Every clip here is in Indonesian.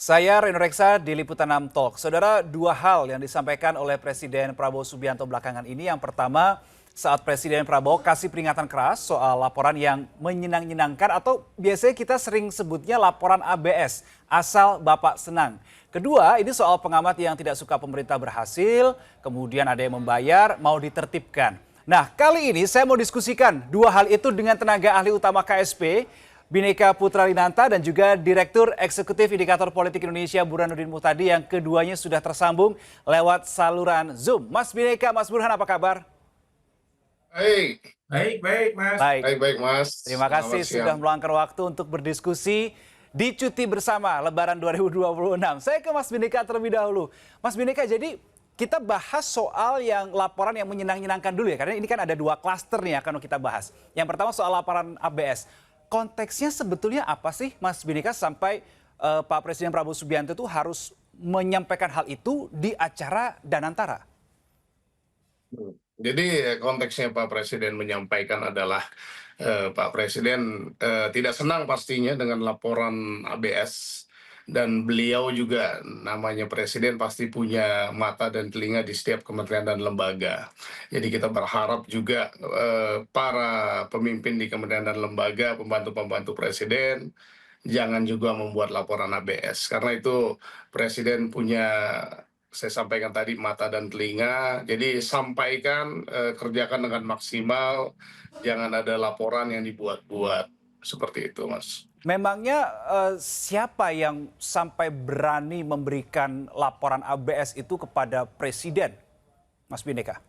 Saya Reno Reksa di Liputan 6 Talk. Saudara, dua hal yang disampaikan oleh Presiden Prabowo Subianto belakangan ini. Yang pertama, saat Presiden Prabowo kasih peringatan keras soal laporan yang menyenang-nyenangkan atau biasanya kita sering sebutnya laporan ABS, asal Bapak senang. Kedua, ini soal pengamat yang tidak suka pemerintah berhasil, kemudian ada yang membayar, mau ditertibkan. Nah, kali ini saya mau diskusikan dua hal itu dengan tenaga ahli utama KSP, Bhinneka Putra Dinanta, dan juga Direktur Eksekutif Indikator Politik Indonesia Burhanuddin Muhtadi, yang keduanya sudah tersambung lewat saluran Zoom. Mas Bhinneka, Mas Burhan, apa kabar? Baik, Baik, Mas. Baik, baik Mas. terima Selamat kasih sudah siang. meluangkan waktu untuk berdiskusi di cuti bersama Lebaran 2026. Saya ke Mas Bhinneka terlebih dahulu. Mas Bhinneka, jadi kita bahas soal yang laporan yang menyenang-nyenangkan dulu ya, karena ini kan ada dua klaster nih yang akan kita bahas. Yang pertama soal laporan ABS. Konteksnya sebetulnya apa sih, Mas Bhinneka, sampai Pak Presiden Prabowo Subianto itu harus menyampaikan hal itu di acara Danantara? Jadi konteksnya Pak Presiden menyampaikan adalah Pak Presiden tidak senang pastinya dengan laporan ABS, dan beliau juga namanya Presiden pasti punya mata dan telinga di setiap kementerian dan lembaga. Jadi kita berharap juga para pemimpin di kementerian dan lembaga, pembantu-pembantu Presiden, jangan juga membuat laporan ABS, karena itu Presiden punya, saya sampaikan tadi, mata dan telinga. Jadi sampaikan, kerjakan dengan maksimal, jangan ada laporan yang dibuat-buat, seperti itu Mas. Memangnya siapa yang sampai berani memberikan laporan ABS itu kepada Presiden, Mas Bhinneka?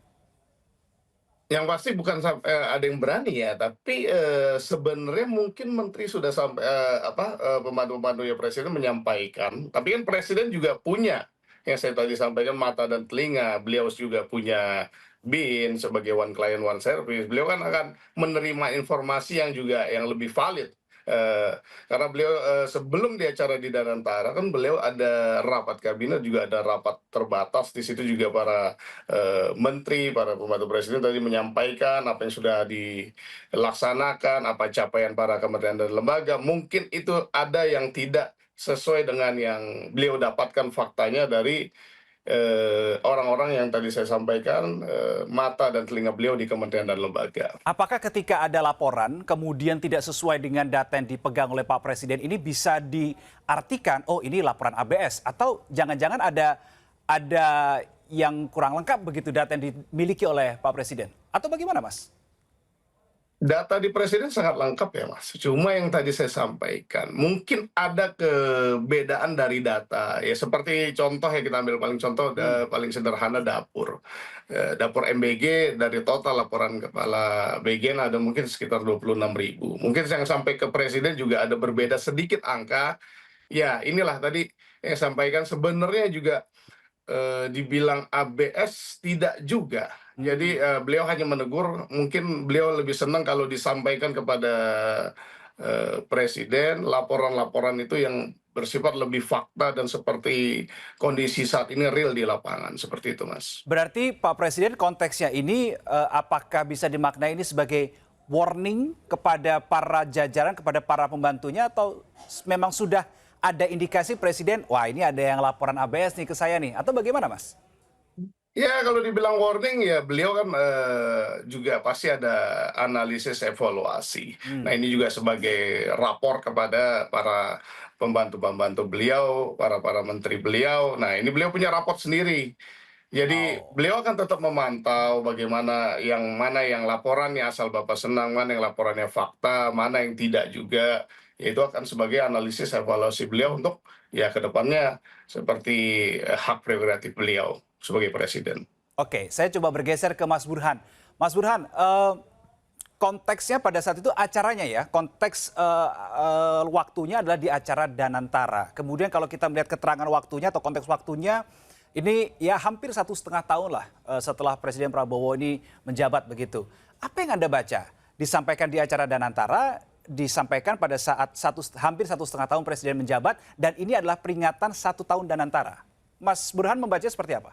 Yang pasti bukan ada yang berani ya, tapi sebenarnya mungkin menteri sudah sampai, pembantu-pembantunya Presiden menyampaikan, tapi kan Presiden juga punya, yang saya tadi sampaikan, mata dan telinga. Beliau juga punya BIN sebagai one client one service. Beliau kan akan menerima informasi yang juga yang lebih valid. Karena beliau sebelum di acara di Danantara kan beliau ada rapat kabinet, juga ada rapat terbatas. Di situ juga para menteri, para pembantu Presiden tadi menyampaikan apa yang sudah dilaksanakan, apa capaian para kementerian dan lembaga. Mungkin itu ada yang tidak sesuai dengan yang beliau dapatkan faktanya dari orang-orang yang tadi saya sampaikan, mata dan telinga beliau di kementerian dan lembaga. Apakah ketika ada laporan kemudian tidak sesuai dengan data yang dipegang oleh Pak Presiden, ini bisa diartikan, oh ini laporan ABS, atau jangan-jangan ada yang kurang lengkap begitu data yang dimiliki oleh Pak Presiden? Atau bagaimana, Mas? Data di Presiden sangat lengkap ya Mas, cuma yang tadi saya sampaikan, mungkin ada kebedaan dari data, ya seperti contoh ya, kita ambil paling contoh, paling sederhana dapur. Dapur MBG, dari total laporan kepala BGN ada mungkin sekitar 26.000. Mungkin yang sampai ke Presiden juga ada berbeda sedikit angka. Ya inilah tadi yang saya sampaikan, sebenarnya juga dibilang ABS tidak juga. Jadi beliau hanya menegur, mungkin beliau lebih senang kalau disampaikan kepada Presiden laporan-laporan itu yang bersifat lebih fakta dan seperti kondisi saat ini real di lapangan, seperti itu Mas. Berarti Pak Presiden konteksnya ini apakah bisa dimaknai ini sebagai warning kepada para jajaran, kepada para pembantunya, atau memang sudah ada indikasi Presiden, wah ini ada yang laporan ABS nih ke saya nih, atau bagaimana, Mas? Ya kalau dibilang warning ya beliau kan juga pasti ada analisis evaluasi. Nah ini juga sebagai rapor kepada para pembantu-pembantu beliau, para menteri beliau. Nah ini beliau punya raport sendiri. Jadi Oh. beliau akan tetap memantau bagaimana, yang mana yang laporannya asal Bapak senang, mana yang laporannya fakta, mana yang tidak juga. Itu akan sebagai analisis evaluasi beliau untuk ya ke depannya, seperti hak prerogatif beliau sebagai Presiden. Oke, saya coba bergeser ke Mas Burhan. Mas Burhan, konteksnya pada saat itu acaranya ya, konteks waktunya adalah di acara Danantara. Kemudian kalau kita melihat keterangan waktunya atau konteks waktunya, ini ya hampir 1,5 tahun lah setelah Presiden Prabowo ini menjabat begitu. Apa yang Anda baca? Disampaikan di acara Danantara, disampaikan pada saat hampir 1,5 tahun Presiden menjabat, dan ini adalah peringatan 1 tahun Danantara. Mas Burhan membaca seperti apa?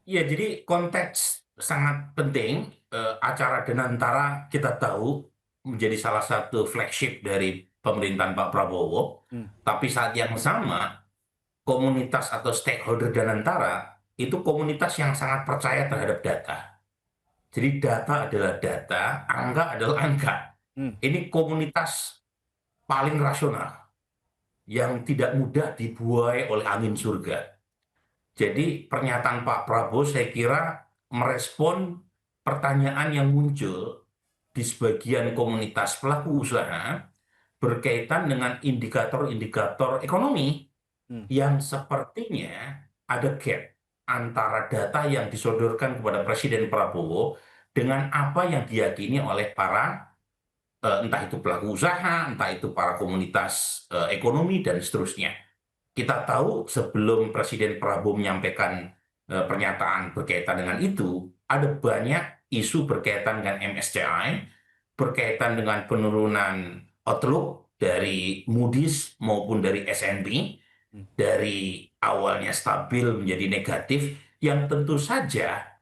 Iya, jadi konteks sangat penting. Acara Danantara kita tahu menjadi salah satu flagship dari pemerintahan Pak Prabowo, tapi saat yang sama komunitas atau stakeholder Danantara itu komunitas yang sangat percaya terhadap data. Jadi data adalah data, angka adalah angka. Ini komunitas paling rasional yang tidak mudah dibuai oleh angin surga. Jadi pernyataan Pak Prabowo saya kira merespon pertanyaan yang muncul di sebagian komunitas pelaku usaha berkaitan dengan indikator-indikator ekonomi yang sepertinya ada gap antara data yang disodorkan kepada Presiden Prabowo dengan apa yang diyakini oleh para entah itu pelaku usaha, entah itu para komunitas ekonomi dan seterusnya. Kita tahu sebelum Presiden Prabowo menyampaikan pernyataan berkaitan dengan itu, ada banyak isu berkaitan dengan MSCI, berkaitan dengan penurunan outlook dari Moody's maupun dari S&P, dari awalnya stabil menjadi negatif, yang tentu saja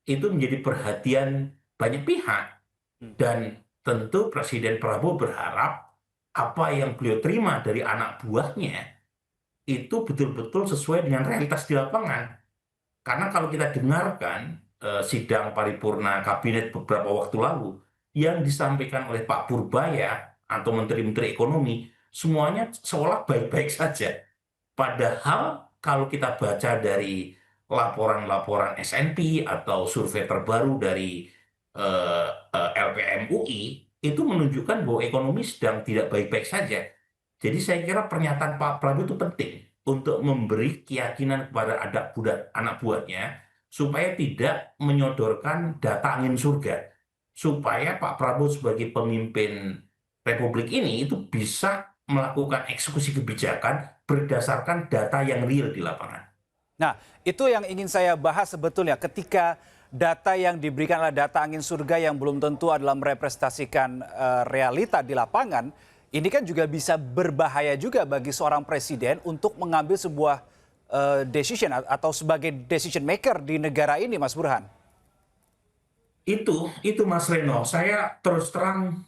itu menjadi perhatian banyak pihak. Dan tentu Presiden Prabowo berharap apa yang beliau terima dari anak buahnya itu betul-betul sesuai dengan realitas di lapangan. Karena kalau kita dengarkan sidang paripurna kabinet beberapa waktu lalu, yang disampaikan oleh Pak Purbaya atau Menteri-Menteri Ekonomi, semuanya seolah baik-baik saja. Padahal kalau kita baca dari laporan-laporan S&P atau survei terbaru dari LPM UI, itu menunjukkan bahwa ekonomi sedang tidak baik-baik saja. Jadi saya kira pernyataan Pak Prabowo itu penting untuk memberi keyakinan kepada anak buahnya supaya tidak menyodorkan data angin surga. Supaya Pak Prabowo sebagai pemimpin Republik ini itu bisa melakukan eksekusi kebijakan berdasarkan data yang real di lapangan. Nah, itu yang ingin saya bahas sebetulnya ketika data yang diberikan adalah data angin surga yang belum tentu adalah merepresentasikan realita di lapangan. Ini kan juga bisa berbahaya juga bagi seorang presiden untuk mengambil sebuah decision atau sebagai decision maker di negara ini, Mas Burhan. Itu Mas Reno, saya terus terang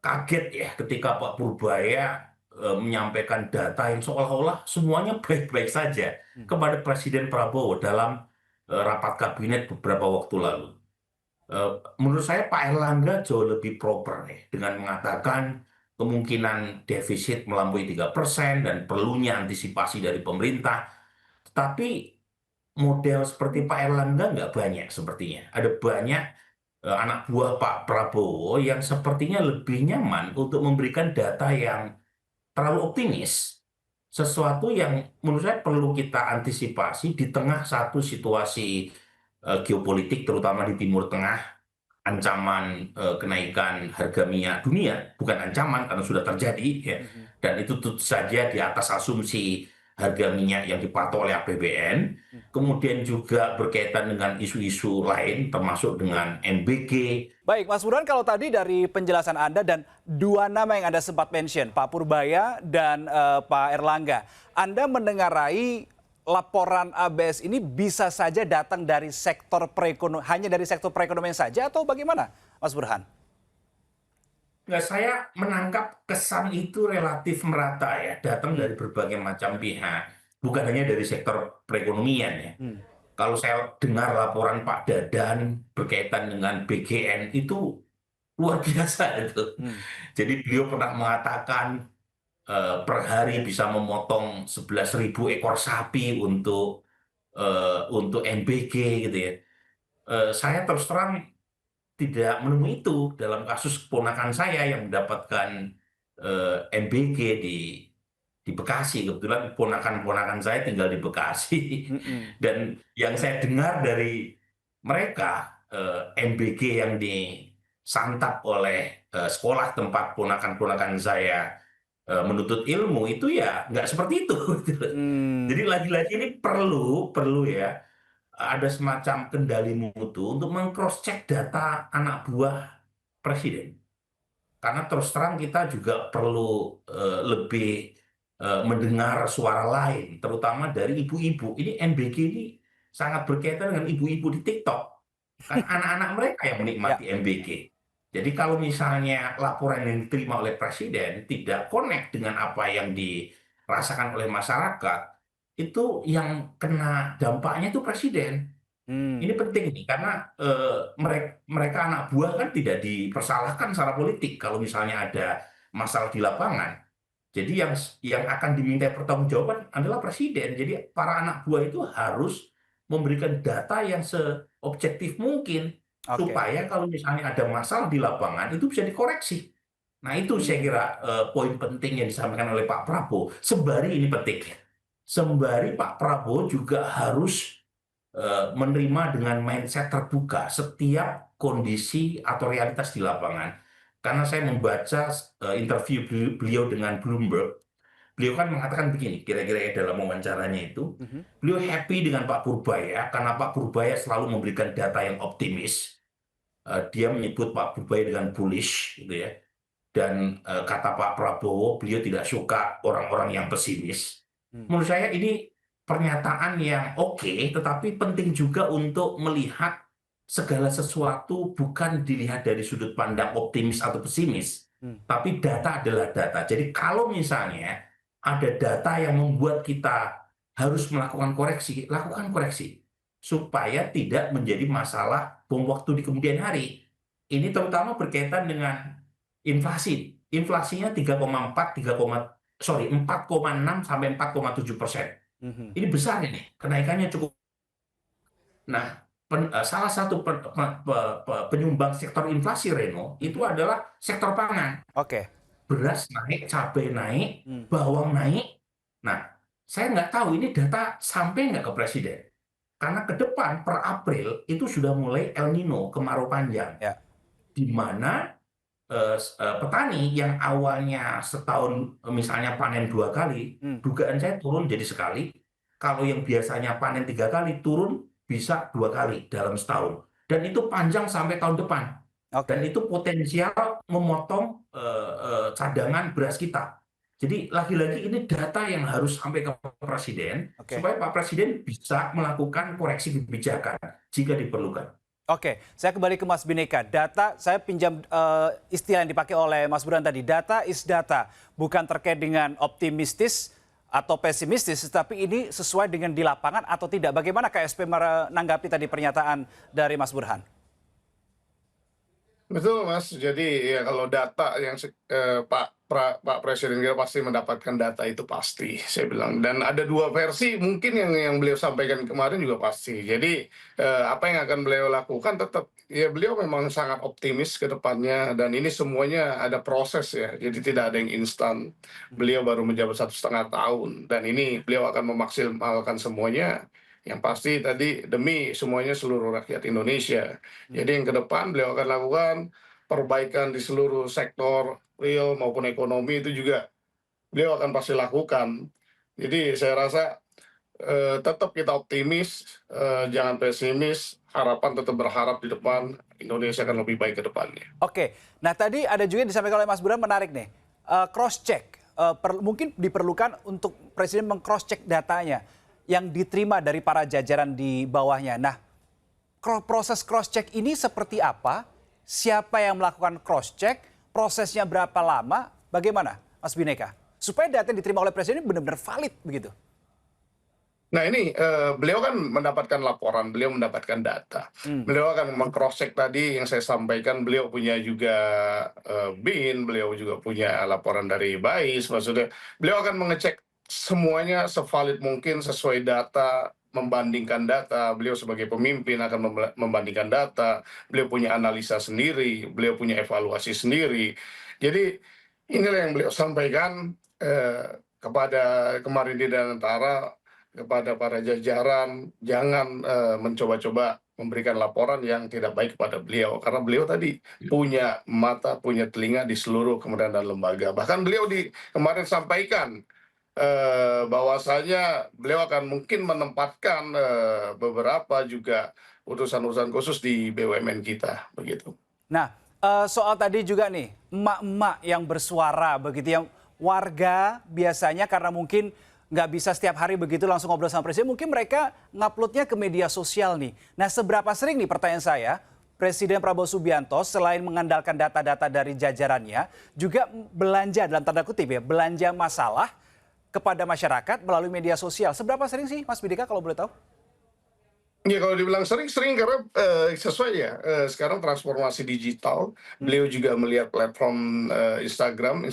kaget ya ketika Pak Purbaya menyampaikan data yang seolah-olah semuanya baik-baik saja kepada Presiden Prabowo dalam rapat kabinet beberapa waktu lalu. Menurut saya Pak Erlangga jauh lebih proper ya, dengan mengatakan kemungkinan defisit melampaui 3% dan perlunya antisipasi dari pemerintah. Tapi model seperti Pak Erlangga nggak banyak sepertinya. Ada banyak anak buah Pak Prabowo yang sepertinya lebih nyaman untuk memberikan data yang terlalu optimis. Sesuatu yang menurut saya perlu kita antisipasi di tengah satu situasi geopolitik terutama di Timur Tengah, ancaman kenaikan harga minyak dunia, bukan ancaman karena sudah terjadi ya. Dan itu tentu saja di atas asumsi harga minyak yang dipatok oleh APBN, kemudian juga berkaitan dengan isu-isu lain termasuk dengan MBG. Baik, Mas Burhan, kalau tadi dari penjelasan Anda dan dua nama yang Anda sempat mention, Pak Purbaya dan Pak Erlangga, Anda mendengarai laporan ABS ini bisa saja datang dari sektor perekonomian, hanya dari sektor perekonomian saja atau bagaimana, Mas Burhan? Nah, saya menangkap kesan itu relatif merata ya, datang dari berbagai macam pihak, bukan hanya dari sektor perekonomian ya. Kalau saya dengar laporan Pak Dadan berkaitan dengan BGN itu luar biasa itu. Jadi beliau pernah mengatakan per hari bisa memotong 11.000 ekor sapi untuk MBG gitu ya. Saya terus terang tidak menemui itu dalam kasus keponakan saya yang mendapatkan MBG di Bekasi. Kebetulan ponakan-ponakan saya tinggal di Bekasi. Dan yang saya dengar dari mereka, MBG yang disantap oleh sekolah tempat ponakan-ponakan saya menuntut ilmu itu ya nggak seperti itu. Jadi lagi-lagi ini perlu ya ada semacam kendali mutu untuk meng-cross-check data anak buah presiden. Karena terus terang kita juga perlu lebih mendengar suara lain, terutama dari ibu-ibu. Ini MBG ini sangat berkaitan dengan ibu-ibu di TikTok. Kan anak-anak mereka yang menikmati MBG. Jadi kalau misalnya laporan yang diterima oleh presiden tidak connect dengan apa yang dirasakan oleh masyarakat, itu yang kena dampaknya itu presiden. Hmm, Ini penting nih karena mereka anak buah kan tidak dipersalahkan secara politik kalau misalnya ada masalah di lapangan. Jadi yang akan diminta pertanggungjawaban adalah presiden. Jadi para anak buah itu harus memberikan data yang seobjektif mungkin oke. supaya kalau misalnya ada masalah di lapangan itu bisa dikoreksi. Nah, itu saya Hmm, kira poin penting yang disampaikan oleh Pak Prabowo. Sembari ini penting, sembari Pak Prabowo juga harus menerima dengan mindset terbuka setiap kondisi atau realitas di lapangan. Karena saya membaca interview beliau dengan Bloomberg, beliau kan mengatakan begini, kira-kira dalam wawancaranya itu, mhm. beliau happy dengan Pak Purbaya karena Pak Purbaya selalu memberikan data yang optimis. Dia menyebut Pak Purbaya dengan bullish, gitu ya. Dan kata Pak Prabowo, beliau tidak suka orang-orang yang pesimis. Hmm. Menurut saya ini pernyataan yang oke, tetapi penting juga untuk melihat segala sesuatu bukan dilihat dari sudut pandang optimis atau pesimis, Hmm. tapi data adalah data. Jadi kalau misalnya ada data yang membuat kita harus melakukan koreksi, lakukan koreksi supaya tidak menjadi masalah bom waktu di kemudian hari. Ini terutama berkaitan dengan inflasi. Inflasinya 3,4, 4,6 sampai 4,7%. Mhm. Ini besar ini, kenaikannya cukup. Nah, salah satu penyumbang sektor inflasi, Reno, itu Mhm. adalah sektor pangan. Oke. Beras naik, cabai naik, Hmm. bawang naik. Nah, saya nggak tahu ini data sampai nggak ke presiden. Karena ke depan per April itu sudah mulai El Nino, kemarau panjang, Ya. di mana petani yang awalnya setahun misalnya panen 2 kali, Hmm. dugaan saya turun jadi sekali. Kalau yang biasanya panen 3 kali, turun bisa 2 kali dalam setahun. Dan itu panjang sampai tahun depan. Dan Oke. itu potensial memotong cadangan beras kita. Jadi lagi-lagi ini data yang harus sampai ke presiden, Oke. supaya Pak Presiden bisa melakukan koreksi kebijakan jika diperlukan. Oke, saya kembali ke Mas Bhinneka. Data, saya pinjam istilah yang dipakai oleh Mas Burhan tadi. Data is data, bukan terkait dengan optimistis atau pesimistis, tetapi ini sesuai dengan di lapangan atau tidak. Bagaimana KSP menanggapi tadi pernyataan dari Mas Burhan? Betul, Mas. Jadi ya kalau data yang Pak Presiden kita pasti mendapatkan data itu pasti, saya bilang. Dan ada dua versi mungkin yang beliau sampaikan kemarin juga pasti. Jadi apa yang akan beliau lakukan tetap ya beliau memang sangat optimis ke depannya dan ini semuanya ada proses ya. Jadi tidak ada yang instan. Beliau baru menjabat 1,5 tahun dan ini beliau akan memaksimalkan semuanya. Yang pasti tadi demi semuanya seluruh rakyat Indonesia. Jadi yang ke depan beliau akan lakukan perbaikan di seluruh sektor real maupun ekonomi itu juga beliau akan pasti lakukan. Jadi saya rasa tetap kita optimis, jangan pesimis, harapan tetap berharap di depan Indonesia akan lebih baik ke depannya. Oke, nah tadi ada juga yang disampaikan oleh Mas Burhan menarik nih. Cross check, mungkin diperlukan untuk Presiden meng-cross check datanya yang diterima dari para jajaran di bawahnya. Nah, proses cross check ini seperti apa? Siapa yang melakukan cross check? Prosesnya berapa lama? Bagaimana, Mas Bhinneka? Supaya data yang diterima oleh Presiden ini benar-benar valid begitu. Nah ini beliau kan mendapatkan laporan, beliau mendapatkan data. Hmm. Beliau akan meng-cross check tadi yang saya sampaikan, beliau punya juga BIN, beliau juga punya laporan dari BAIS, maksudnya beliau akan mengecek semuanya sevalid mungkin sesuai data, membandingkan data, beliau sebagai pemimpin akan membandingkan data, beliau punya analisa sendiri, beliau punya evaluasi sendiri. Jadi inilah yang beliau sampaikan kepada kemarin di Danantara, kepada para jajaran, jangan mencoba-coba memberikan laporan yang tidak baik kepada beliau. Karena beliau tadi punya mata, punya telinga di seluruh kementerian dan lembaga. Bahkan beliau kemarin sampaikan bahwasanya beliau akan mungkin menempatkan beberapa juga urusan-urusan khusus di BUMN kita, begitu. Nah, soal tadi juga nih, emak-emak yang bersuara begitu, yang warga biasanya karena mungkin nggak bisa setiap hari begitu langsung ngobrol sama presiden, mungkin mereka nguploadnya ke media sosial nih. Nah, seberapa sering nih pertanyaan saya, Presiden Prabowo Subianto selain mengandalkan data-data dari jajarannya, juga belanja dalam tanda kutip ya, belanja masalah kepada masyarakat melalui media sosial. Seberapa sering sih Mas Bidika kalau boleh tahu? Ya kalau dibilang sering-sering karena sesuai ya, sekarang transformasi digital, beliau juga melihat platform Instagram,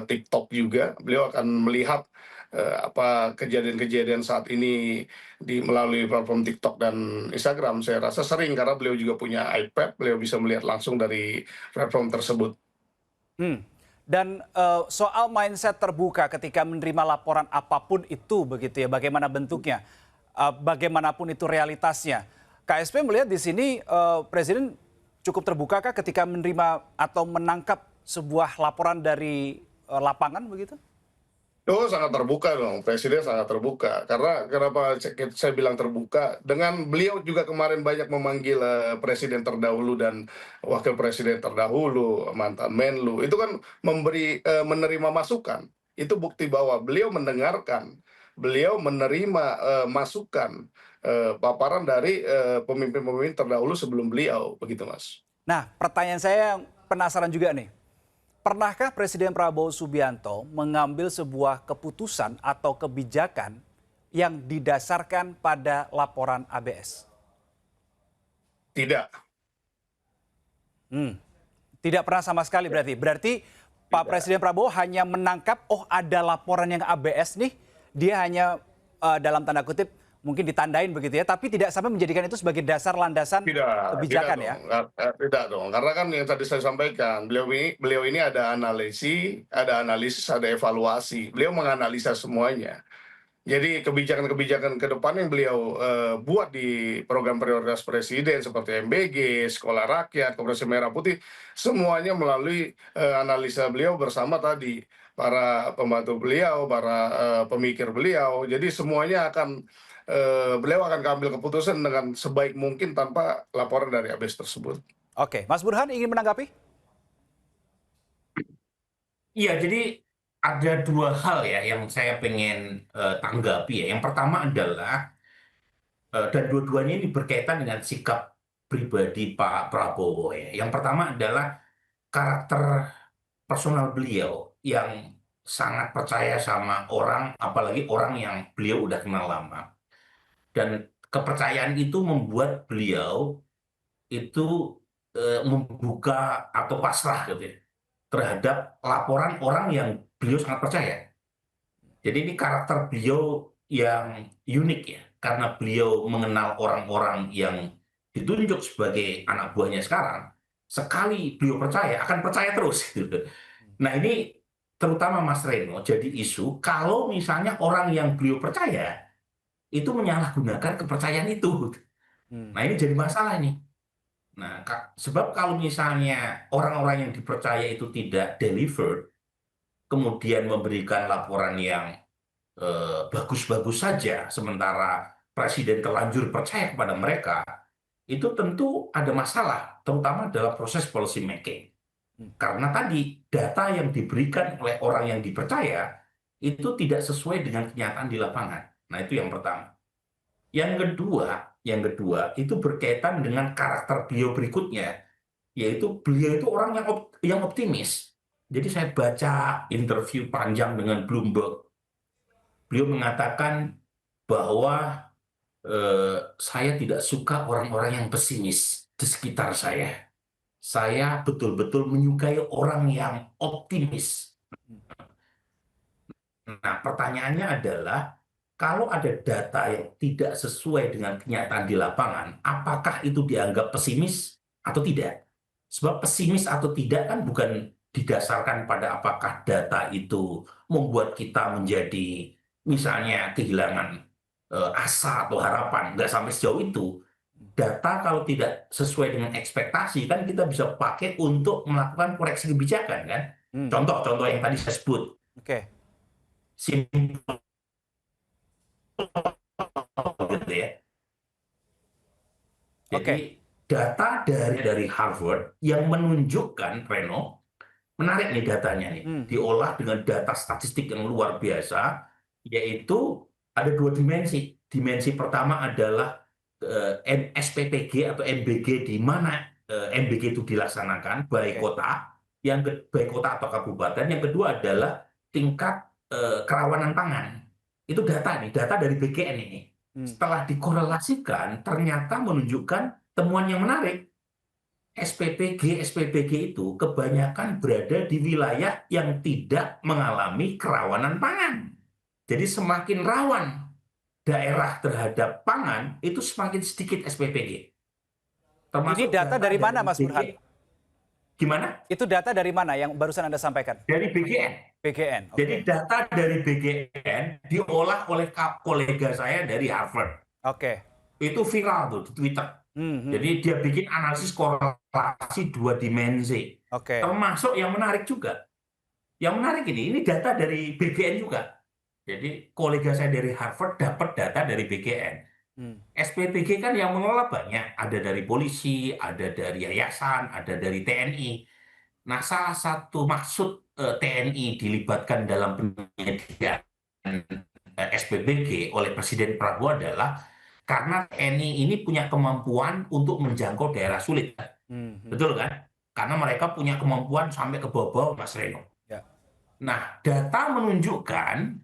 TikTok juga, beliau akan melihat apa kejadian-kejadian saat ini melalui platform TikTok dan Instagram. Saya rasa sering karena beliau juga punya iPad, beliau bisa melihat langsung dari platform tersebut. Hmm. Dan soal mindset terbuka ketika menerima laporan apapun itu begitu ya, bagaimana bentuknya, bagaimanapun itu realitasnya. KSP melihat di sini Presiden cukup terbuka kah ketika menerima atau menangkap sebuah laporan dari lapangan begitu? Oh, sangat terbuka dong, Presiden sangat terbuka. Karena kenapa saya bilang terbuka, dengan beliau juga kemarin banyak memanggil presiden terdahulu dan wakil presiden terdahulu, mantan Menlu, itu kan menerima masukan. Itu bukti bahwa beliau mendengarkan, beliau menerima masukan, paparan dari pemimpin-pemimpin terdahulu sebelum beliau, begitu Mas. Nah, pertanyaan saya yang penasaran juga nih. Pernahkah Presiden Prabowo Subianto mengambil sebuah keputusan atau kebijakan yang didasarkan pada laporan ABS? Tidak. Tidak pernah sama sekali berarti. Berarti Pak Presiden Prabowo hanya menangkap, oh ada laporan yang ABS nih, dia hanya dalam tanda kutip mungkin ditandain begitu ya, tapi tidak sampai menjadikan itu sebagai dasar landasan kebijakan ya? Tidak dong. Karena kan yang tadi saya sampaikan, beliau ini ada analisis, ada evaluasi. Beliau menganalisa semuanya. Jadi kebijakan-kebijakan ke depan yang beliau buat di program prioritas presiden seperti MBG, Sekolah Rakyat, Koperasi Merah Putih, semuanya melalui analisa beliau bersama tadi para pembantu beliau, para pemikir beliau. Jadi semuanya beliau akan ambil keputusan dengan sebaik mungkin tanpa laporan dari ABS tersebut. Oke, Mas Burhan ingin menanggapi? Iya, jadi ada dua hal ya yang saya pengen tanggapi ya. Yang pertama adalah, dan dua-duanya ini berkaitan dengan sikap pribadi Pak Prabowo ya. Yang pertama adalah karakter personal beliau yang sangat percaya sama orang, apalagi orang yang beliau udah kenal lama. Dan kepercayaan itu membuat beliau itu membuka atau pasrah gitu ya, terhadap laporan orang yang beliau sangat percaya. Jadi ini karakter beliau yang unik ya, karena beliau mengenal orang-orang yang ditunjuk sebagai anak buahnya sekarang, sekali beliau percaya, akan percaya terus. Gitu. Nah ini terutama Mas Reno jadi isu kalau misalnya orang yang beliau percaya itu menyalahgunakan kepercayaan itu. Nah ini jadi masalah nih. Nah, sebab kalau misalnya orang-orang yang dipercaya itu tidak deliver, kemudian memberikan laporan yang bagus-bagus saja, sementara presiden terlanjur percaya kepada mereka, itu tentu ada masalah, terutama dalam proses policy making. Karena tadi data yang diberikan oleh orang yang dipercaya itu tidak sesuai dengan kenyataan di lapangan. Nah, itu yang pertama. Yang kedua itu berkaitan dengan karakter beliau berikutnya, yaitu beliau itu orang yang optimis. Jadi saya baca interview panjang dengan Bloomberg. Beliau mengatakan bahwa saya tidak suka orang-orang yang pesimis di sekitar saya. Saya betul-betul menyukai orang yang optimis. Nah, pertanyaannya adalah, kalau ada data yang tidak sesuai dengan kenyataan di lapangan, apakah itu dianggap pesimis atau tidak? Sebab pesimis atau tidak kan bukan didasarkan pada apakah data itu membuat kita menjadi misalnya kehilangan asa atau harapan. Nggak sampai sejauh itu. Data kalau tidak sesuai dengan ekspektasi kan kita bisa pakai untuk melakukan koreksi kebijakan kan. Contoh-contoh yang tadi saya sebut. Oke. Simpel gitu ya. Jadi data dari Harvard yang menunjukkan, Reno, menarik nih datanya nih, diolah dengan data statistik yang luar biasa, yaitu ada dua dimensi. Dimensi pertama adalah SPPG atau MBG di mana MBG itu dilaksanakan, baik Oke. kota, baik kota atau kabupaten. Yang kedua adalah tingkat kerawanan pangan. Itu data nih, data dari BGN ini. Hmm. Setelah dikorelasikan, ternyata menunjukkan temuan yang menarik. SPPG itu kebanyakan berada di wilayah yang tidak mengalami kerawanan pangan. Jadi semakin rawan daerah terhadap pangan, itu semakin sedikit SPPG. Ini Termasuk data dari mana, Mas Burhan? BGN. Gimana? Itu data dari mana yang barusan Anda sampaikan? Dari BGN. BGN, Jadi oke. data dari BGN diolah oleh kolega saya dari Harvard. Oke. Itu viral tuh di Twitter. Jadi dia bikin analisis korelasi 2 dimensi. Oke. Termasuk yang menarik juga. Yang menarik ini data dari BGN juga. Jadi kolega saya dari Harvard dapat data dari BGN. SPPG kan yang mengelola banyak. Ada dari polisi, ada dari yayasan, ada dari TNI. Nah, salah satu maksud TNI dilibatkan dalam penyediaan SPPG oleh Presiden Prabowo adalah karena TNI ini punya kemampuan untuk menjangkau daerah sulit. Betul kan? Karena mereka punya kemampuan sampai ke bawah-bawah, Mas Reno. Ya. Nah, data menunjukkan,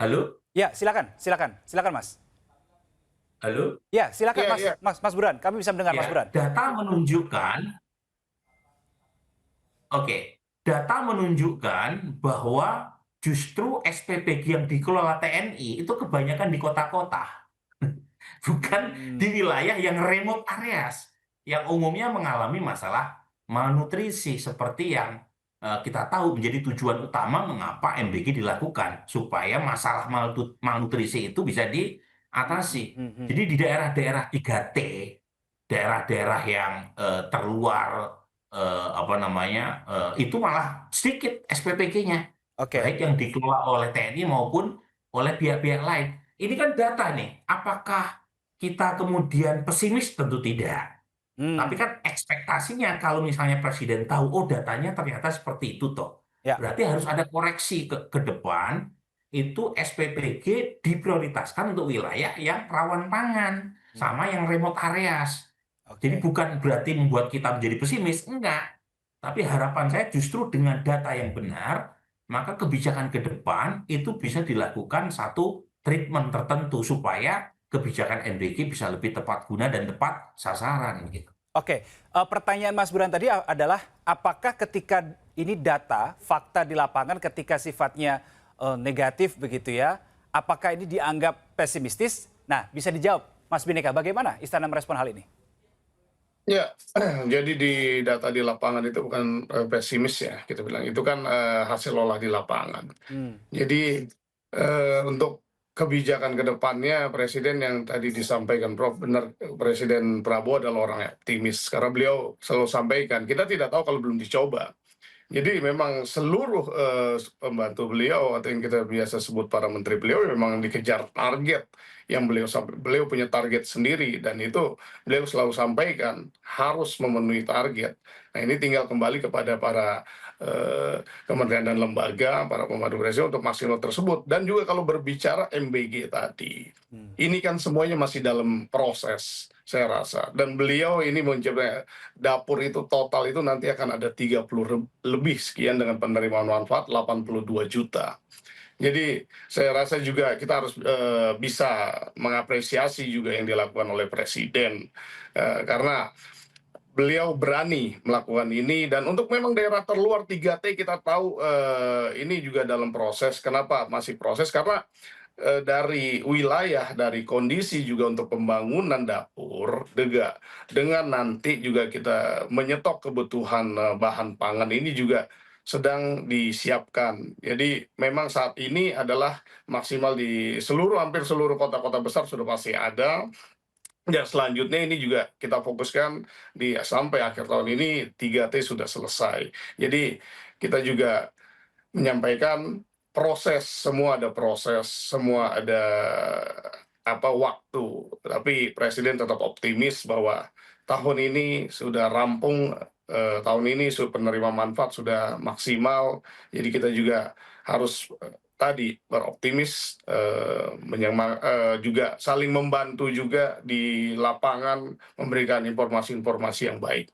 halo? Ya, silakan, Mas. Halo? Ya, silakan, Iya, Mas, iya. Mas Burhan. Kami bisa mendengar, Mas Ya, Burhan. data menunjukkan bahwa justru SPPG yang dikelola TNI itu kebanyakan di kota-kota, bukan di wilayah yang remote areas, yang umumnya mengalami masalah malnutrisi seperti yang kita tahu menjadi tujuan utama mengapa MBG dilakukan, supaya masalah malnutrisi itu bisa diatasi. Jadi di daerah-daerah 3T, daerah-daerah yang terluar itu malah sedikit SPPG-nya, Oke. baik yang dikelola oleh TNI maupun oleh pihak-pihak lain. Ini kan data nih, apakah kita kemudian pesimis? Tentu tidak. Tapi kan ekspektasinya kalau misalnya Presiden tahu, oh datanya ternyata seperti itu toh. Ya. Berarti harus ada koreksi ke depan, itu SPPG diprioritaskan untuk wilayah yang rawan pangan, sama yang remote areas. Jadi Oke. bukan berarti membuat kita menjadi pesimis, enggak. Tapi harapan saya justru dengan data yang benar, maka kebijakan ke depan itu bisa dilakukan satu treatment tertentu supaya kebijakan MBG bisa lebih tepat guna dan tepat sasaran gitu. Oke, pertanyaan Mas Burhan tadi adalah apakah ketika ini data, fakta di lapangan ketika sifatnya negatif begitu ya, apakah ini dianggap pesimistis? Nah, bisa dijawab Mas Bhinneka, bagaimana Istana merespon hal ini? Ya, jadi di data di lapangan itu bukan pesimis ya, kita bilang. Itu kan hasil olah di lapangan. Jadi untuk kebijakan ke depannya, Presiden yang tadi disampaikan Prof, benar, Presiden Prabowo adalah orang yang optimis. Karena beliau selalu sampaikan, kita tidak tahu kalau belum dicoba. Jadi memang seluruh pembantu beliau atau yang kita biasa sebut para menteri beliau memang dikejar target yang beliau punya target sendiri, dan itu beliau selalu sampaikan harus memenuhi target. Nah, ini tinggal kembali kepada para kementerian dan lembaga, para pembantu presiden untuk maksimal tersebut. Dan juga kalau berbicara MBG tadi, ini kan semuanya masih dalam proses, saya rasa. Dan beliau ini mencoba dapur itu total itu nanti akan ada 30 lebih sekian dengan penerimaan manfaat 82 juta. Jadi saya rasa juga kita harus bisa mengapresiasi juga yang dilakukan oleh Presiden, karena beliau berani melakukan ini. Dan untuk memang daerah terluar 3T kita tahu ini juga dalam proses. Kenapa masih proses? Karena dari wilayah, dari kondisi juga untuk pembangunan dapur, dengan nanti juga kita menyetok kebutuhan bahan pangan ini juga sedang disiapkan. Jadi memang saat ini adalah maksimal di hampir seluruh kota-kota besar sudah pasti ada. Ya, selanjutnya ini juga kita fokuskan sampai akhir tahun ini 3T sudah selesai. Jadi kita juga menyampaikan semua ada waktu. Tapi Presiden tetap optimis bahwa tahun ini sudah rampung, tahun ini penerima manfaat sudah maksimal. Jadi kita juga harus tadi beroptimis, juga saling membantu juga di lapangan, memberikan informasi-informasi yang baik,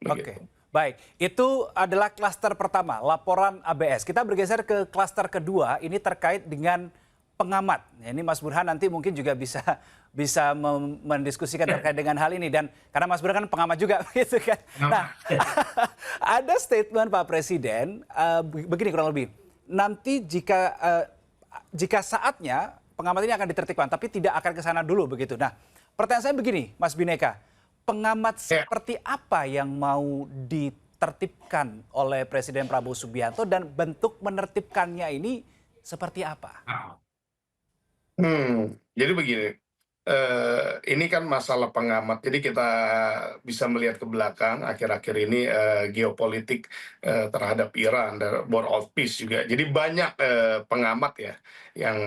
Oke, begitu. baik. Itu adalah klaster pertama, laporan ABS. Kita bergeser ke klaster kedua, ini terkait dengan pengamat. Ya, ini Mas Burhan nanti mungkin juga bisa mendiskusikan terkait dengan hal ini, dan karena Mas Burhan kan pengamat juga, gitu kan. Nah, ada statement Pak Presiden begini kurang lebih. Nanti jika saatnya pengamat ini akan ditertibkan, tapi tidak akan ke sana dulu begitu. Nah, pertanyaan saya begini, Mas Bhinneka, pengamat Ya. seperti apa yang mau ditertibkan oleh Presiden Prabowo Subianto dan bentuk menertibkannya ini seperti apa? Jadi begini, ini kan masalah pengamat, jadi kita bisa melihat ke belakang akhir-akhir ini, geopolitik, terhadap Iran dan war of peace juga. Jadi banyak, pengamat ya yang,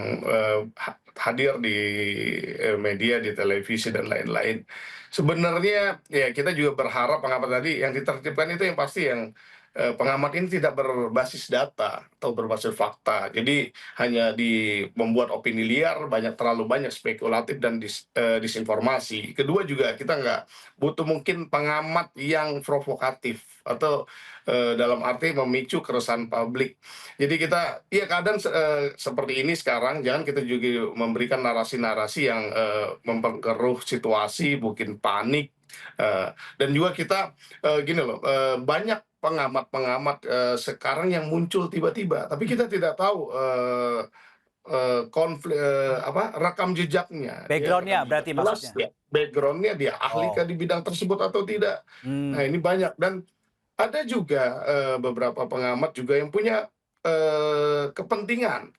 hadir di, media, di televisi dan lain-lain. Sebenarnya ya kita juga berharap pengamat tadi yang ditertibkan itu yang pasti yang, pengamat ini tidak berbasis data atau berbasis fakta. Jadi hanya membuat opini liar, terlalu banyak spekulatif dan disinformasi. Kedua juga kita nggak butuh mungkin pengamat yang provokatif atau, dalam arti memicu keresahan publik. Jadi kita ya kadang seperti ini sekarang, jangan kita juga memberikan narasi-narasi yang, memperkeruh situasi, bikin panik, dan juga kita, gini loh, banyak pengamat-pengamat, sekarang yang muncul tiba-tiba, tapi kita tidak tahu, rekam jejaknya, ya Backgroundnya rekam jejak berarti jelas maksudnya? ya, background-nya dia ahli Oh, di bidang tersebut atau tidak. hmm. Nah ini banyak dan ada juga, beberapa pengamat juga yang punya, kepentingan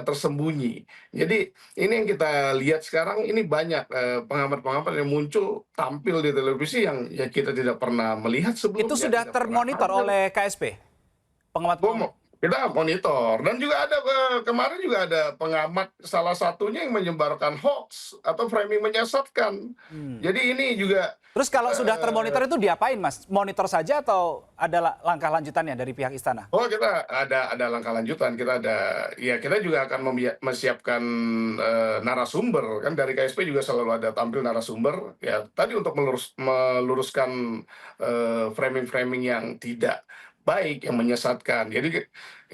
tersembunyi. Jadi ini yang kita lihat sekarang ini banyak, pengamat-pengamat yang muncul tampil di televisi yang ya kita tidak pernah melihat Itu sebelumnya, sudah tidak pernah termonitor ada. oleh KSP? Pengamat-pengamat? Kita monitor dan juga ada, kemarin juga ada pengamat salah satunya yang menyebarkan hoax atau framing menyesatkan. Hmm. Jadi ini juga, Terus kalau sudah eee termonitor itu diapain, Mas? Monitor saja atau ada langkah lanjutannya dari pihak istana? Oh, kita ada langkah lanjutan, kita juga akan menyiapkan, narasumber, kan dari KSP juga selalu ada tampil narasumber, ya tadi untuk meluruskan, framing-framing yang tidak baik, yang menyesatkan. Jadi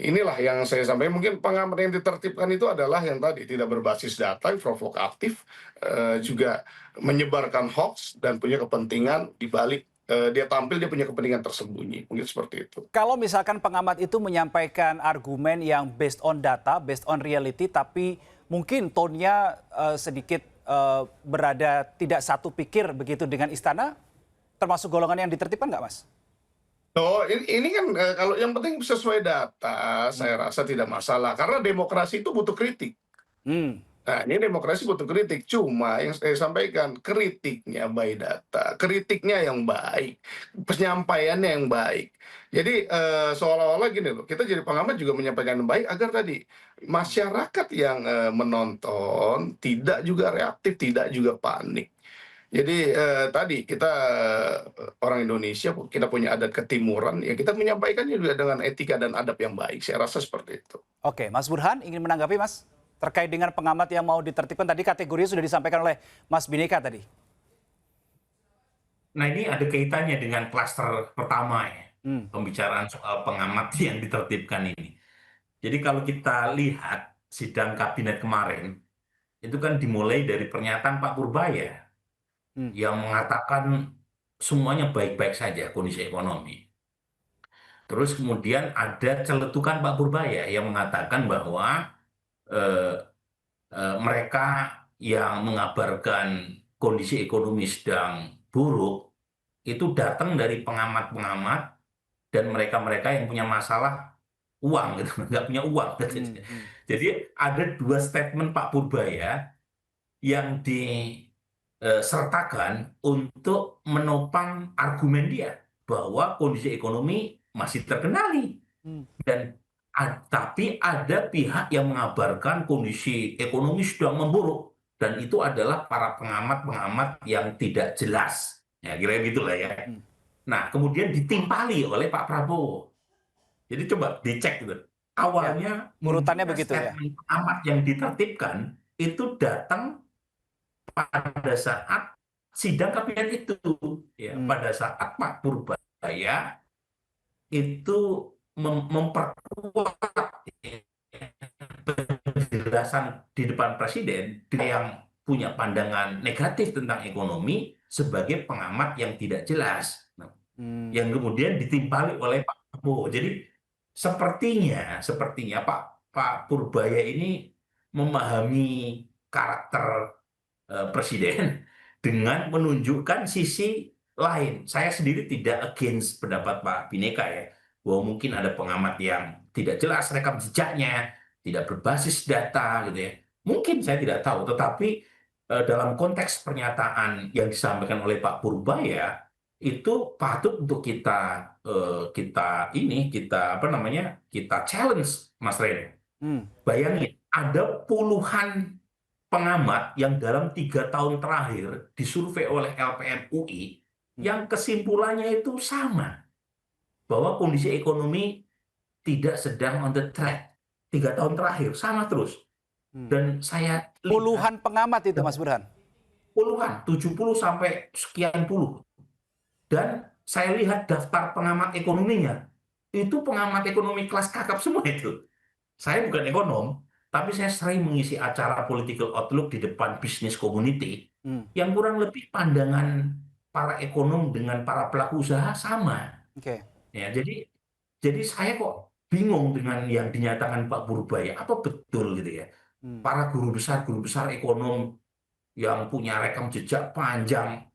inilah yang saya sampaikan, mungkin pengamat yang ditertibkan itu adalah yang tadi, tidak berbasis data, yang provokatif, juga menyebarkan hoax dan punya kepentingan di balik, dia tampil dia punya kepentingan tersembunyi, mungkin seperti itu. Kalau misalkan pengamat itu menyampaikan argumen yang based on data, based on reality, tapi mungkin tone-nya sedikit berada tidak satu pikir begitu dengan istana, termasuk golongan yang ditertibkan nggak, Mas? Oh, ini kan, kalau yang penting sesuai data, Hmm. saya rasa tidak masalah, karena demokrasi itu butuh kritik. Hmm. Nah, ini demokrasi butuh kritik, cuma yang saya sampaikan, kritiknya by data, kritiknya yang baik, penyampaiannya yang baik. Jadi, seolah-olah gini loh, kita jadi pengamat juga menyampaikan yang baik agar tadi, masyarakat yang, menonton tidak juga reaktif, tidak juga panik. Jadi, tadi kita, orang Indonesia, kita punya adat ketimuran, ya kita menyampaikannya juga dengan etika dan adab yang baik, saya rasa seperti itu. Oke, Mas Burhan ingin menanggapi, Mas? Terkait dengan pengamat yang mau ditertibkan tadi kategorinya sudah disampaikan oleh Mas Bhinneka tadi. Nah, ini ada kaitannya dengan klaster pertama ya, Hmm. pembicaraan soal pengamat yang ditertibkan ini. Jadi kalau kita lihat sidang kabinet kemarin, itu kan dimulai dari pernyataan Pak Purbaya Hmm. yang mengatakan semuanya baik-baik saja kondisi ekonomi. Terus kemudian ada celetukan Pak Purbaya yang mengatakan bahwa eh, mereka yang mengabarkan kondisi ekonomi sedang buruk itu datang dari pengamat-pengamat dan mereka-mereka yang punya masalah uang gitu, nggak punya uang. Hmm. Hmm. Jadi ada dua statement Pak Purbaya yang disertakan untuk menopang argumen dia bahwa kondisi ekonomi masih terkendali. Hmm. Dan tapi ada pihak yang mengabarkan kondisi ekonomi sedang memburuk dan itu adalah para pengamat-pengamat yang tidak jelas. Ya, kira-kira gitulah ya. Hmm. Nah, kemudian ditimpali oleh Pak Prabowo. Jadi coba dicek gitu. awalnya urutannya munculnya begitu ya. statement pengamat yang ditertibkan itu datang pada saat sidang kabinet itu, ya, pada saat Pak Purbaya itu memperkuat penjelasan di depan presiden yang punya pandangan negatif tentang ekonomi sebagai pengamat yang tidak jelas. Nah, yang kemudian ditimpali oleh Pak Prabowo. Jadi sepertinya Pak Purbaya ini memahami karakter presiden dengan menunjukkan sisi lain. Saya sendiri tidak against pendapat Pak Bhineka ya, bahwa mungkin ada pengamat yang tidak jelas rekam jejaknya, tidak berbasis data gitu ya. Mungkin saya tidak tahu, tetapi dalam konteks pernyataan yang disampaikan oleh Pak Purbaya itu patut untuk kita challenge, Mas Rene. Bayangin, ada puluhan pengamat yang dalam 3 tahun terakhir disurvei oleh LPM UI yang kesimpulannya itu sama, bahwa kondisi ekonomi tidak sedang on the track. 3 tahun terakhir sama terus. Dan saya lihat Puluhan pengamat itu Mas Burhan. puluhan, 70 sampai sekian puluh. Dan saya lihat daftar pengamat ekonominya, itu pengamat ekonomi kelas kakap semua itu. Saya bukan ekonom, tapi saya sering mengisi acara political outlook di depan bisnis community, yang kurang lebih pandangan para ekonom dengan para pelaku usaha sama. Ya, jadi saya kok bingung dengan yang dinyatakan Pak Purbaya. Apa betul gitu ya? Para guru besar ekonom yang punya rekam jejak panjang,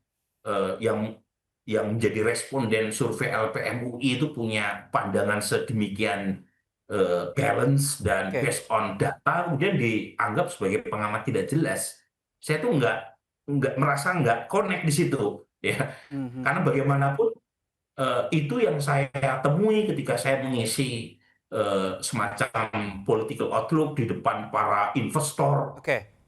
yang menjadi responden survei LPM UI itu punya pandangan sedemikian balance dan based on data, kemudian dianggap sebagai pengamat tidak jelas. Saya tuh merasa nggak connect di situ, ya. Karena bagaimanapun itu yang saya temui ketika saya mengisi semacam political outlook di depan para investor.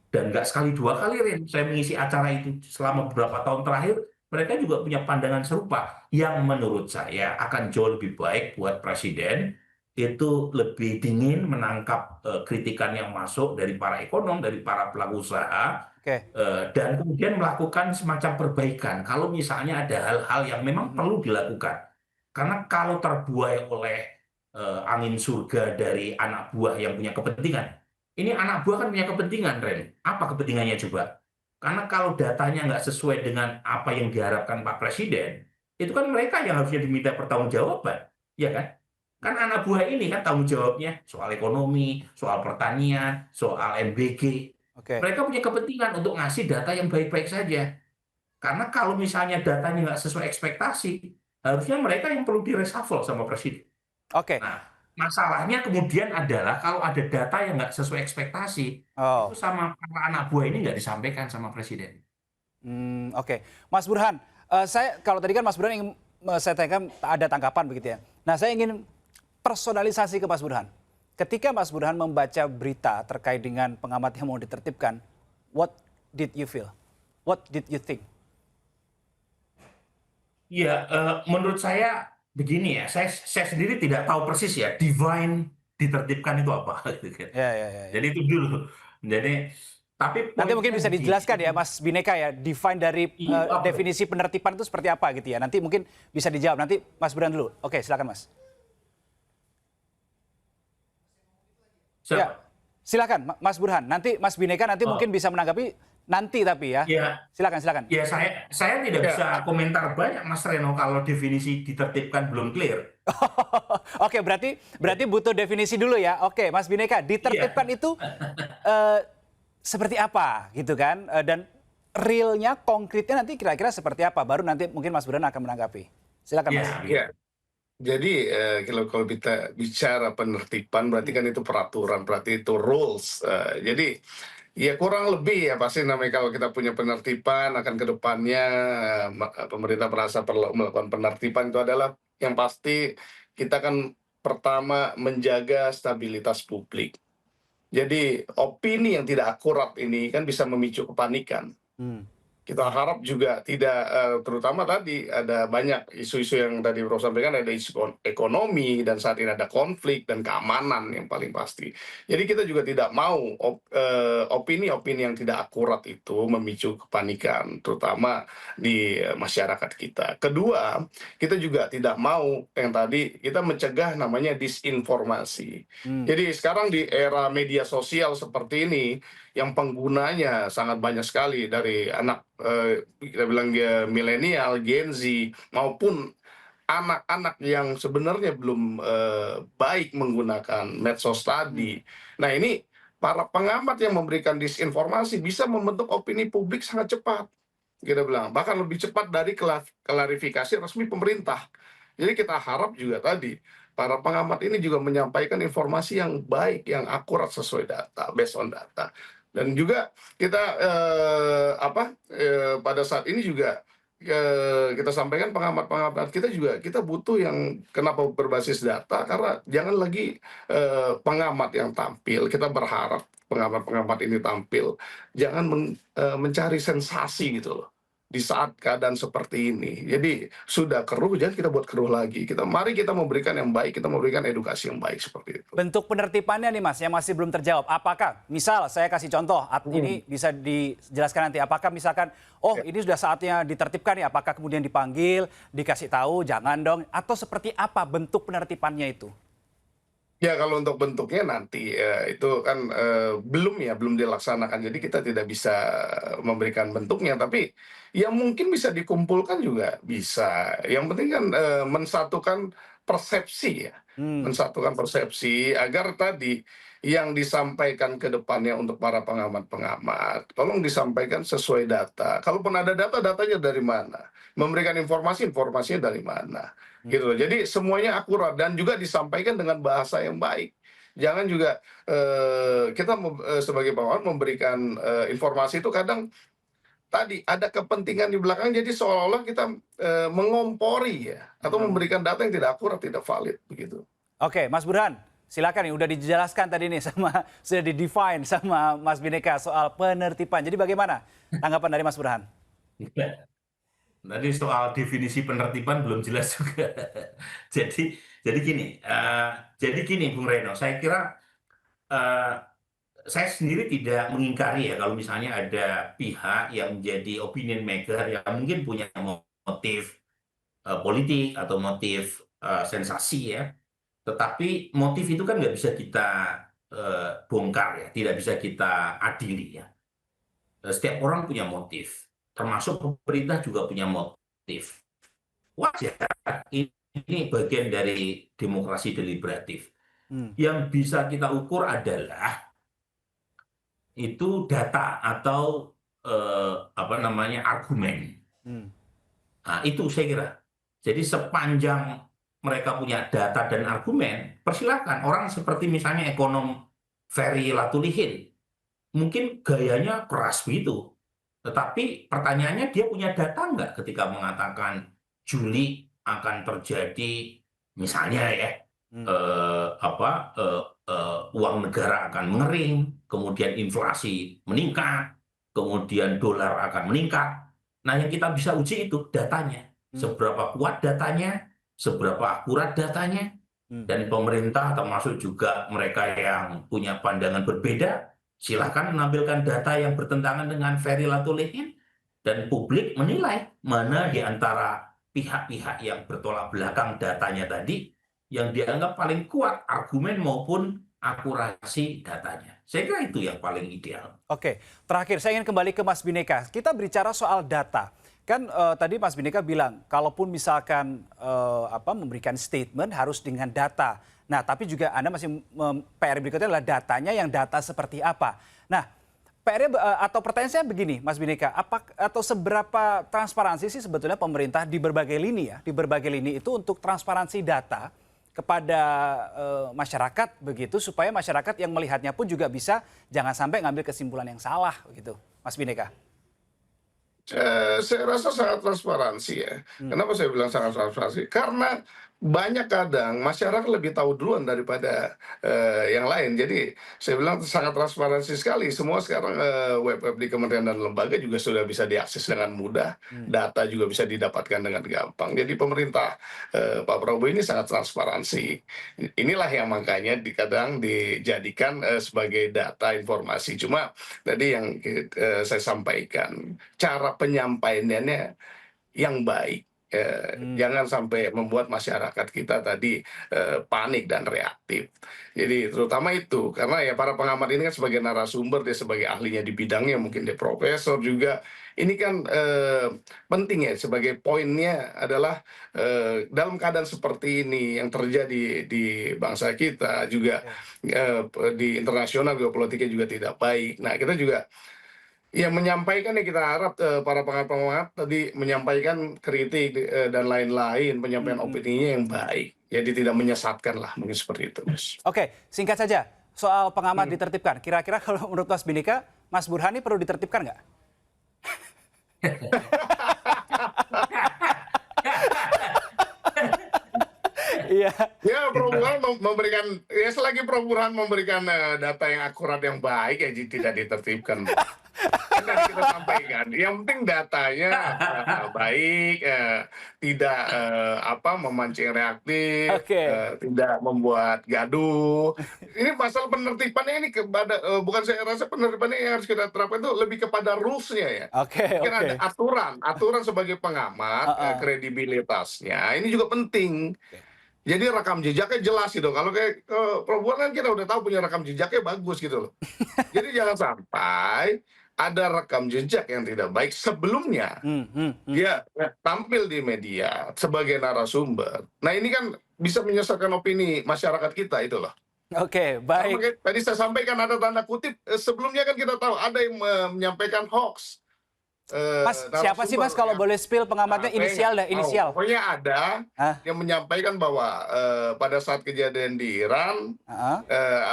Dan nggak sekali dua kali, Ren, saya mengisi acara itu selama beberapa tahun terakhir. Mereka juga punya pandangan serupa yang menurut saya akan jauh lebih baik buat presiden itu lebih dingin menangkap kritikan yang masuk dari para ekonom, dari para pelaku usaha, dan kemudian melakukan semacam perbaikan kalau misalnya ada hal-hal yang memang perlu dilakukan. Karena kalau terbuai oleh angin surga dari anak buah yang punya kepentingan, ini anak buah kan punya kepentingan, Ren. Apa kepentingannya coba? Karena kalau datanya nggak sesuai dengan apa yang diharapkan Pak Presiden, itu kan mereka yang harusnya diminta pertanggungjawaban, ya kan? Kan anak buah ini kan tanggung jawabnya soal ekonomi, soal pertanian, soal MBG. Mereka punya kepentingan untuk ngasih data yang baik-baik saja. Karena kalau misalnya datanya nggak sesuai ekspektasi, harusnya mereka yang perlu direshuffle sama Presiden. Nah, masalahnya kemudian adalah kalau ada data yang nggak sesuai ekspektasi, itu sama anak buah ini nggak disampaikan sama Presiden. Mas Burhan, kalau tadi kan Mas Burhan ingin saya tanyakan ada tanggapan begitu ya. Nah, saya ingin personalisasi ke Mas Burhan. Ketika Mas Burhan membaca berita terkait dengan pengamat yang mau ditertibkan, what did you feel? What did you think? Ya, menurut saya begini ya, saya sendiri tidak tahu persis ya, divine ditertibkan itu apa. Jadi itu dulu. Tapi nanti mungkin bisa dijelaskan ya Mas Bhineka ya, divine dari definisi penertiban itu seperti apa gitu ya. Nanti mungkin bisa dijawab. Nanti Mas Burhan dulu. Oke, silakan Mas. Ya, silakan Mas Burhan. Nanti Mas Bhineka nanti mungkin bisa menanggapi nanti tapi ya. Silakan. Ya, saya tidak bisa komentar banyak Mas Reno kalau definisi ditertibkan belum clear. Oke, berarti butuh definisi dulu ya. Oke, Mas Bhineka, ditertibkan itu seperti apa gitu kan? Dan realnya, konkretnya nanti kira-kira seperti apa? Baru nanti mungkin Mas Burhan akan menanggapi. Silakan Mas. Jadi kalau kita bicara penertiban berarti kan itu peraturan, berarti itu rules. Jadi ya kurang lebih ya pasti namanya kalau kita punya penertiban akan ke depannya pemerintah merasa perlu melakukan penertiban itu adalah yang pasti kita kan pertama menjaga stabilitas publik. Jadi opini yang tidak akurat ini kan bisa memicu kepanikan. Kita harap juga tidak, terutama tadi ada banyak isu-isu yang tadi Bro sampaikan, ada isu ekonomi dan saat ini ada konflik dan keamanan yang paling pasti. Jadi kita juga tidak mau opini-opini yang tidak akurat itu memicu kepanikan, terutama di masyarakat kita. Kedua, kita juga tidak mau yang tadi kita mencegah namanya disinformasi. Hmm. Jadi sekarang di era media sosial seperti ini, yang penggunanya sangat banyak sekali dari anak, kita bilang milenial, Gen Z, maupun anak-anak yang sebenarnya belum, baik menggunakan medsos tadi. Nah ini, para pengamat yang memberikan disinformasi bisa membentuk opini publik sangat cepat, kita bilang, bahkan lebih cepat dari klarifikasi resmi pemerintah. Jadi kita harap juga tadi, para pengamat ini juga menyampaikan informasi yang baik, yang akurat sesuai data, based on data. Dan juga kita, pada saat ini juga, kita sampaikan pengamat-pengamat kita juga, kita butuh yang kenapa berbasis data, karena jangan lagi, pengamat yang tampil, kita berharap pengamat-pengamat ini tampil, jangan mencari sensasi gitu loh, di saat keadaan seperti ini. Jadi sudah keruh, jangan kita buat keruh lagi. Mari kita memberikan yang baik, kita memberikan edukasi yang baik seperti itu. Bentuk penertibannya nih Mas yang masih belum terjawab. Apakah misal saya kasih contoh, ini bisa dijelaskan nanti. Apakah misalkan, oh ini sudah saatnya ditertibkan nih, apakah kemudian dipanggil, dikasih tahu, jangan dong, atau seperti apa bentuk penertibannya itu? Ya kalau untuk bentuknya nanti, itu kan, belum dilaksanakan, jadi kita tidak bisa memberikan bentuknya, tapi yang mungkin bisa dikumpulkan juga bisa. Yang penting kan, mensatukan persepsi ya, mensatukan persepsi agar tadi yang disampaikan ke depannya untuk para pengamat-pengamat, tolong disampaikan sesuai data. Kalaupun ada data, datanya dari mana? Memberikan informasi, informasinya dari mana? Gitu loh. Jadi semuanya akurat dan juga disampaikan dengan bahasa yang baik. Jangan juga, kita sebagai pengamat memberikan, informasi itu kadang tadi ada kepentingan di belakang, jadi seolah-olah kita, mengompori ya, atau memberikan data yang tidak akurat, tidak valid, begitu. Oke, Mas Burhan, silakan nih. Udah dijelaskan tadi nih sudah di-define sama Mas Bhinneka soal penertiban. Jadi bagaimana tanggapan dari Mas Burhan? Tadi soal definisi penertiban belum jelas juga. Jadi gini, Bung Reno, saya kira saya sendiri tidak mengingkari ya kalau misalnya ada pihak yang menjadi opinion maker yang mungkin punya motif politik atau motif sensasi ya. Tetapi motif itu kan nggak bisa kita bongkar ya, tidak bisa kita adili ya. Setiap orang punya motif, termasuk pemerintah juga punya motif. Wajar, ini bagian dari demokrasi deliberatif. Yang bisa kita ukur adalah itu data atau argumen. Nah, itu saya kira. Jadi sepanjang mereka punya data dan argumen, persilahkan. Orang seperti misalnya ekonom Ferry Latulihin, mungkin gayanya keras begitu. Tetapi pertanyaannya dia punya data nggak ketika mengatakan Juli akan terjadi misalnya ya uang negara akan mengering, kemudian inflasi meningkat, kemudian dolar akan meningkat. Nah yang kita bisa uji itu datanya, seberapa kuat datanya, seberapa akurat datanya, dan pemerintah termasuk juga mereka yang punya pandangan berbeda, silahkan menampilkan data yang bertentangan dengan Ferry Latulihin dan publik menilai mana di antara pihak-pihak yang bertolak belakang datanya tadi yang dianggap paling kuat argumen maupun akurasi datanya. Saya kira itu yang paling ideal. Oke, terakhir saya ingin kembali ke Mas Bhinneka. Kita bicara soal data. Kan tadi Mas Bhinneka bilang, kalaupun misalkan memberikan statement harus dengan data. Nah, tapi juga Anda masih PR berikutnya adalah datanya yang data seperti apa. Nah, atau pertanyaan saya begini, Mas Bhinneka, atau seberapa transparansi sih sebetulnya pemerintah di berbagai lini ya, di berbagai lini itu untuk transparansi data kepada masyarakat begitu, supaya masyarakat yang melihatnya pun juga bisa jangan sampai ngambil kesimpulan yang salah begitu, Mas Bhinneka. Saya rasa sangat transparansi ya. Kenapa saya bilang sangat transparansi? Karena banyak kadang masyarakat lebih tahu duluan daripada yang lain. Jadi saya bilang sangat transparansi sekali. Semua sekarang web-web di kementerian dan lembaga juga sudah bisa diakses dengan mudah. Data juga bisa didapatkan dengan gampang. Jadi pemerintah Pak Prabowo ini sangat transparansi. Inilah yang makanya kadang dijadikan sebagai data informasi. Cuma tadi yang saya sampaikan, cara penyampaiannya yang baik. Jangan sampai membuat masyarakat kita tadi panik dan reaktif. Jadi terutama itu, karena ya para pengamat ini kan sebagai narasumber, dia sebagai ahlinya di bidangnya, mungkin dia profesor juga. Ini kan penting ya, sebagai poinnya adalah dalam keadaan seperti ini yang terjadi di bangsa kita juga, di internasional geopolitiknya juga tidak baik. Nah, kita juga ya menyampaikan, ya kita harap para pengamat-pengamat tadi menyampaikan kritik dan lain-lain, penyampaian opininya yang baik. Jadi tidak menyesatkan lah, mungkin seperti itu, Mas. Oke, singkat saja. Soal pengamat ditertibkan. Kira-kira kalau menurut Mas Bhinneka, Mas Burhani perlu ditertibkan nggak? Iya. Ya, Prof. Burhan memberikan, ya selagi Prof. Burhan memberikan data yang akurat yang baik, ya tidak ditertibkan. Kan tadi kita sampaikan, yang penting datanya baik, tidak memancing reaktif, Oke. tidak membuat gaduh. Ini masalah penertibannya ini kepada bukan, saya rasa penertibannya yang harus kita terapkan itu lebih kepada rules-nya ya. Oke. Mungkin ada aturan sebagai pengamat, kredibilitasnya ini juga penting. Jadi rekam jejaknya jelas gitu. Kalau kayak Prof. Burhan kan kita udah tahu punya rekam jejaknya bagus gitu loh. Jadi jangan sampai ada rekam jejak yang tidak baik sebelumnya dia tampil di media sebagai narasumber. Nah, ini kan bisa menyesatkan opini masyarakat kita itu loh. Oke, baik. Karena tadi saya sampaikan ada tanda kutip, sebelumnya kan kita tahu ada yang menyampaikan hoax. Mas, siapa sih Mas kalau boleh spill pengamatnya? Inisial deh, inisial. Pokoknya ada yang menyampaikan bahwa pada saat kejadian di Iran,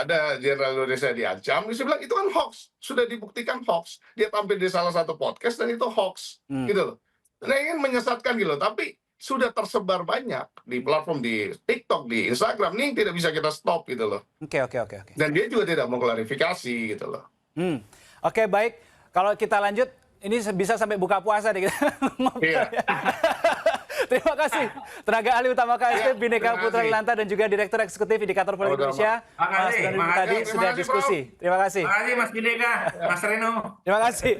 ada Jenderal Indonesia diancam. Dia bilang itu kan hoax, sudah dibuktikan hoax. Dia tampil di salah satu podcast dan itu hoax, gitu loh. Nah, ingin menyesatkan gitu loh, tapi sudah tersebar banyak di platform, di TikTok, di Instagram, ini yang tidak bisa kita stop gitu loh. Oke. Dan dia juga tidak mau klarifikasi gitu loh. Oke, baik. Kalau kita lanjut, ini bisa sampai buka puasa deh kita. Iya. Terima kasih tenaga ahli utama KSP Bhinneka Putra Lilanta dan juga Direktur Eksekutif Indikator Politik Indonesia. Mas Burhani tadi sudah diskusi. Terima kasih. Terima kasih Mas Bhinneka, Mas Reno. Terima kasih.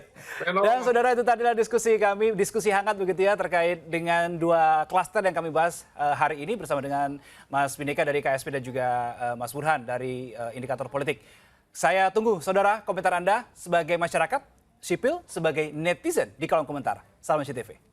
Dan saudara, itu tadilah diskusi kami, diskusi hangat begitu ya terkait dengan dua klaster yang kami bahas hari ini bersama dengan Mas Bhinneka dari KSP dan juga Mas Burhan dari Indikator Politik. Saya tunggu saudara komentar Anda sebagai masyarakat sipil, sebagai netizen di kolom komentar. Salam SCTV.